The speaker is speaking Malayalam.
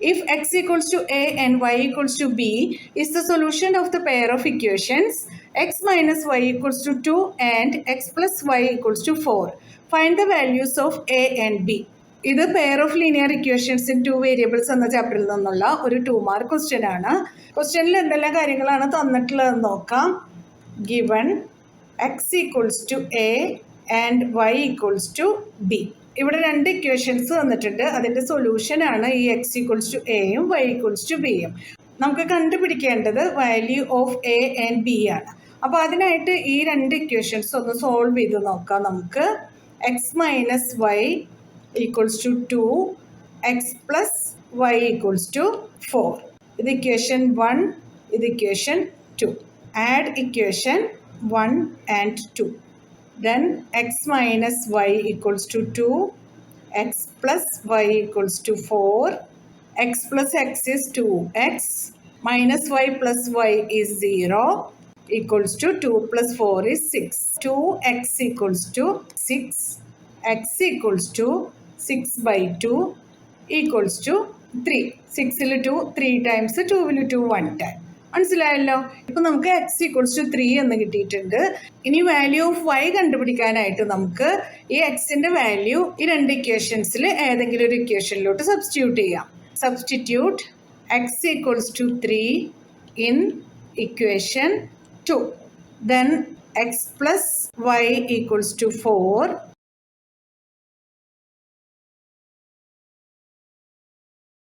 if x equals to a and y equals to b is the solution of the pair of equations x minus y equals to 2 and x plus y equals to 4. Find the values of a and b. ഇത് pair of linear equations in 2 variables എന്ന ചാപ്റ്ററിൽ നിന്നുള്ള ഒരു 2 മാർക്ക് ക്വസ്റ്റ്യൻ ആണ്. ക്വസ്റ്റ്യനിൽ എന്തെല്ലാം കാര്യങ്ങളാണ് തന്നിട്ടുള്ളതെന്ന് നോക്കാം. Given x equals to a and y equals to b. ഇവിടെ 2 ഇക്വേഷൻസ് തന്നിട്ടുണ്ട്. അതിൻ്റെ സൊല്യൂഷനാണ് ഈ എക്സ് ഈക്വൽസ് ടു എയും വൈ ഈക്വൽസ് ടു ബിയും. നമുക്ക് കണ്ടുപിടിക്കേണ്ടത് value of a and b ആണ്. അപ്പോൾ അതിനായിട്ട് ഈ 2 ഇക്വേഷൻസ് ഒന്ന് സോൾവ് ചെയ്ത് നോക്കാം. നമുക്ക് x minus y equals to 2, x plus y equals to 4. ഇത് ഇക്വേഷൻ 1, ഇത് equation 2. Add equation 1 and 2. Then x minus y equals to 2, x plus y equals to 4, x plus x is 2x, minus y plus y is 0, equals to 2 plus 4 is 6. 2x equals to 6, x equals to 6 by 2 equals to 3. 6 2, 3 times 2 will 2 1 time. മനസ്സിലായല്ലോ. ഇപ്പം നമുക്ക് എക്സ് ഈക്വൽസ് ടു 3 എന്ന് കിട്ടിയിട്ടുണ്ട്. ഇനി വാല്യൂ ഓഫ് വൈ കണ്ടുപിടിക്കാനായിട്ട് നമുക്ക് ഈ എക്സിൻ്റെ വാല്യൂ ഈ 2 ഇക്വേഷൻസിൽ ഏതെങ്കിലും ഒരു ഇക്വേഷനിലോട്ട് സബ്സ്റ്റിറ്റ്യൂട്ട് ചെയ്യാം. Substitute x equals to 3 in equation 2. Then x plus y equals to 4